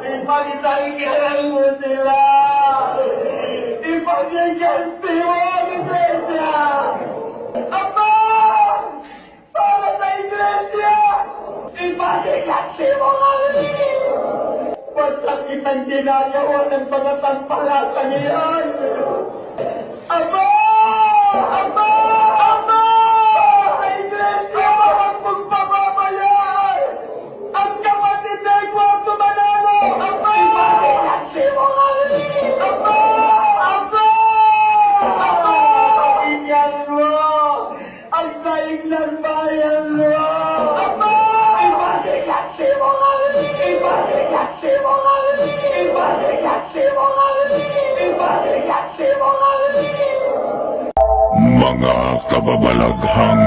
Ipagtanggalan mo sila! Ipagyaganti mo ang iglesia! Ama! Para sa iglesia! Ipagyaganti mo kami! Masakit ang ginagawa ng mga tampalasan niyan! Ama! Ama! Ama! Sa iglesia! Ang pagpapabayaan! Ang kapatid na ikwato manalo! Ama! Ipagyaganti mo kami! Ama! Ama! Ama! Iyan mo! Ang daig ng bayan mo! Ama! Ipagyaganti mo kami! Ipagyaganti mo kami! Ipagyaganti mo kami! Ipagyaganti mo kami! Mga kababalaghang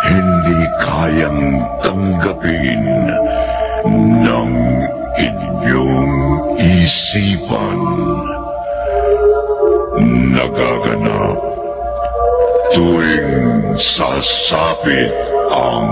hindi kayang tanggapin ng inyong isipan, nagaganap tuwing sasapit ang